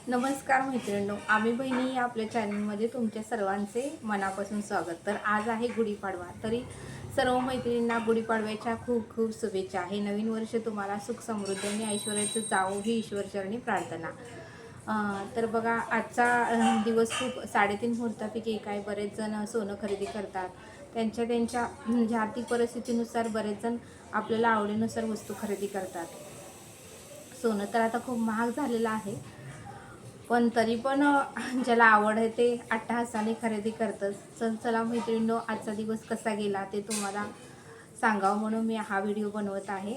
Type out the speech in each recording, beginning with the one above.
नमस्कार मैत्रिणींनो, आम्ही बहिणी या आपल्या चॅनलमध्ये तुमच्या सर्वांचे मनापासून स्वागत। तर आज आहे गुढीपाडवा, तरी सर्व मैत्रिणींना गुढीपाडव्याच्या खूप खूप शुभेच्छा। हे नवीन वर्ष तुम्हाला सुख समृद्धी आणि ऐश्वर्याचं जावो ही ईश्वरचरणी प्रार्थना। तर बघा, आजचा दिवस खूप 3:30 मुहूर्तापैकी काय बरेच जण सोनं खरेदी करतात। त्यांच्या म्हणजे आर्थिक परिस्थितीनुसार बरेच जण आपल्याला आवडीनुसार वस्तू खरेदी करतात। सोनं तर आता खूप महाग झालेलं आहे, पण तरी पण ज्याला आवड आहे ते अट्टहासाने खरेदी करतच। चला मैत्रिणींनो, आजचा दिवस कसा गेला ते तुम्हाला सांगावं म्हणून मी हा व्हिडिओ बनवत आहे।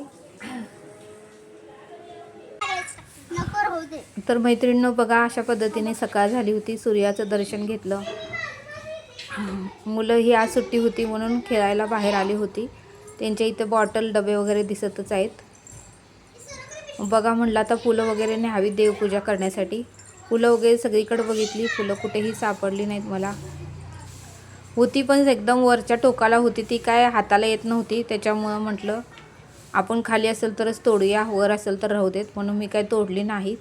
तर मैत्रिणींनो बघा, अशा पद्धतीने सकाळ झाली होती, सूर्याचं दर्शन घेतलं। मुलं ही आज सुट्टी होती म्हणून खेळायला बाहेर आली होती। त्यांच्या इथे बॉटल डबे वगैरे दिसतच आहेत। बघा, म्हणलं आता फुलं वगैरे न्यावी देवपूजा करण्यासाठी। फुलं वगैरे सगळीकडे बघितली, फुलं कुठेही सापडली नाहीत मला। होती पण एकदम वरच्या टोकाला होती, ती काय हाताला येत नव्हती। त्याच्यामुळं म्हटलं आपण खाली असेल तरच तोडूया, वर असेल तर राहू देत, म्हणून मी काय तोडली नाहीत।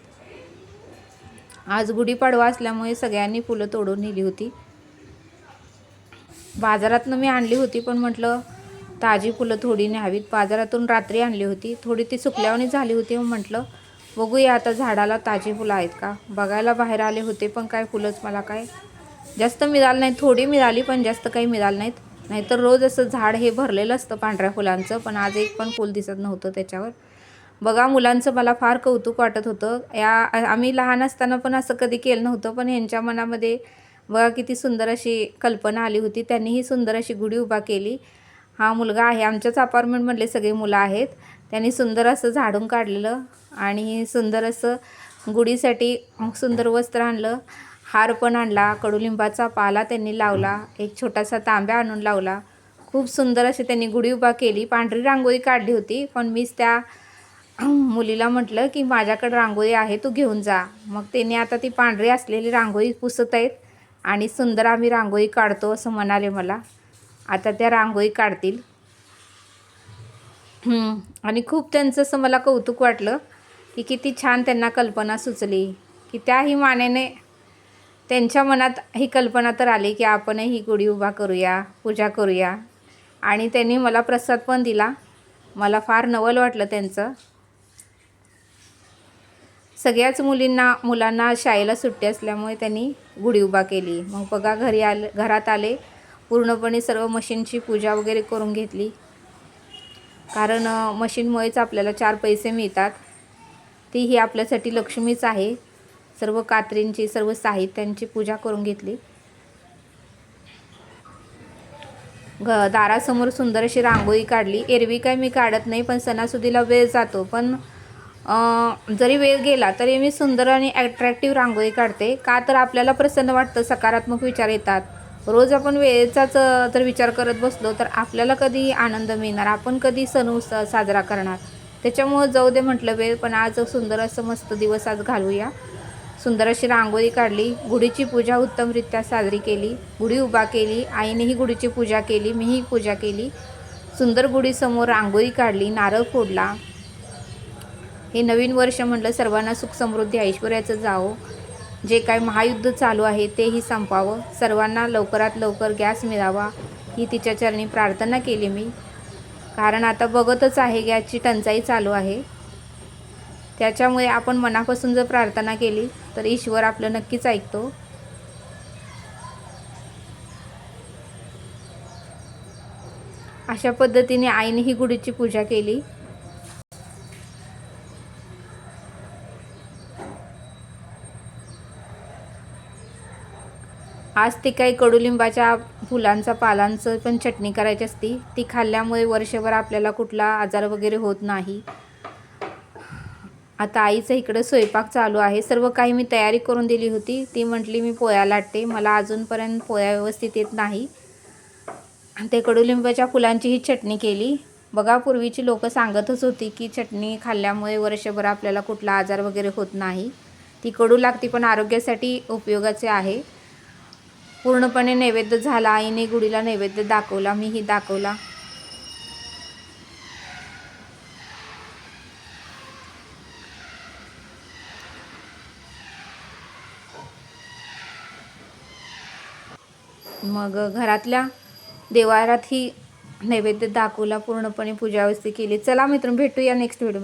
आज गुढीपाडवा असल्यामुळे सगळ्यांनी फुलं तोडून नेली होती। बाजारातनं मी आणली होती, पण म्हटलं ताजी फुलं थोडी न्यावीत। बाजारातून रात्री आणली होती, थोडी ती सुकल्यावानी झाली होती। म्हटलं बघूया आता झाडाला ताजी फुलं आहेत का। बघायला बाहेर आले होते, पण काय फुलंच मला काय जास्त मिळालं नाही। थोडी मिळाली, पण जास्त काही मिळालं नाहीत। नाहीतर रोज असं झाड हे भरलेलं असतं पांढऱ्या फुलांचं, पण आज एक पण फुल दिसत नव्हतं त्याच्यावर। बघा, मुलांचं मला फार कौतुक वाटत होतं। आम्ही लहान असताना पण असं कधी केलं नव्हतं, पण ह्यांच्या मनामध्ये बघा किती सुंदर अशी कल्पना आली होती। त्यांनीही सुंदर अशी गुढी उभा केली। हा मुलगा आहे, आमच्याच अपार्टमेंटमधले सगळे मुलं आहेत। त्यांनी सुंदर असं झाडून काढलेलं आणि सुंदर असं गुढीसाठी सुंदर वस्त्र आणलं, हार पण आणला, कडुलिंबाचा पाला त्यांनी लावला, एक छोटासा तांब्या आणून लावला। खूप सुंदर अशी त्यांनी गुढी उभा केली। पांढरी रांगोळी काढली होती, पण मीच त्या मुलीला म्हटलं की माझ्याकडे रांगोळी आहे, तू घेऊन जा। मग त्यांनी आता ती पांढरी असलेली रांगोळी पुसत आहेत आणि सुंदर आम्ही रांगोळी काढतो असं म्हणाले मला। आता त्या रांगोळी काढतील। आणि खूप त्यांचं असं मला कौतुक वाटलं की किती छान त्यांना कल्पना सुचली, की त्याही मानेने त्यांच्या मनात ही कल्पना तर आली की आपणही ही गुढी उभा करूया, पूजा करूया। आणि त्यांनी मला प्रसाद पण दिला। मला फार नवल वाटलं त्यांचं। सगळ्याच मुलांना शाळेला सुट्टी असल्यामुळे त्यांनी गुढी उभा केली। मग बघा, घरात आले, पूर्णपणे सर्व मशीनची पूजा वगैरे करून घेतली, कारण मशीनमुळेच आपल्याला 4 पैसे मिळतात। ती ही आपल्यासाठी लक्ष्मीच आहे। सर्व कात्रींची, सर्व साहित्यांची पूजा करून घेतली। दारासमोर सुंदर अशी रांगोळी काढली। एरवी काय मी काढत नाही, पण सणासुदीला वेळ जातो, पण जरी वेळ गेला तरी मी सुंदर आणि ॲट्रॅक्टिव्ह रांगोळी काढते। का तर आपल्याला प्रसन्न वाटतं, सकारात्मक विचार येतात। रोज आपण वेळेचाच जर विचार करत बसलो तर आपल्याला कधी आनंद मिळणार, आपण कधी सण उत्सव साजरा करणार। त्याच्यामुळं जाऊ दे म्हटलं वेळ, पण आज सुंदर असं मस्त दिवस आज घालवूया। सुंदर अशी रांगोळी काढली, गुढीची पूजा उत्तमरित्या साजरी केली, गुढी उभा केली। आईनेही गुढीची पूजा केली, मीही पूजा केली। सुंदर गुढीसमोर रांगोळी काढली, नारळ फोडला। हे नवीन वर्ष म्हटलं सर्वांना सुख समृद्धी ऐश्वर्याचं जावो। जे काय महायुद्ध चालू आहे तेही संपावं, सर्वांना लवकरात लवकर गॅस मिळावा ही तिच्या चरणी प्रार्थना केली मी। कारण आता बघतच आहे गॅसची टंचाई चालू आहे। त्याच्यामुळे आपण मनापासून जर प्रार्थना केली तर ईश्वर आपलं नक्कीच ऐकतो। अशा पद्धतीने आईने ही गुढीची पूजा केली। आज ती काही कडुलिंबाच्या फुलांचा पालांचं पण चटणी करायची असती, ती खाल्ल्यामुळे वर्षभर आपल्याला कुठला आजार वगैरे होत नाही। आता आईचं इकडं स्वयंपाक चालू आहे। सर्व काही मी तयारी करून दिली होती। ती म्हटली मी पोळ्या लाटते, मला अजूनपर्यंत पोळ्या व्यवस्थित येत नाही। ते कडुलिंबाच्या फुलांची ही चटणी केली। बघा, पूर्वीची लोक सांगतच होती की चटणी खाल्ल्यामुळे वर्षभर आपल्याला कुठला आजार वगैरे होत नाही। ती कडू लागते पण आरोग्यासाठी उपयोगाचे आहे। पूर्णपणे नैवेद्य झाला, आईने गुढीला नैवेद्य दाखवला, मीही दाखवला। मग घरातल्या देवाऱ्यात ही नैवेद्य दाखवला, पूर्णपणे पूजावस्थी केली. चला मित्रांनो, भेटूया नेक्स्ट व्हिडिओ.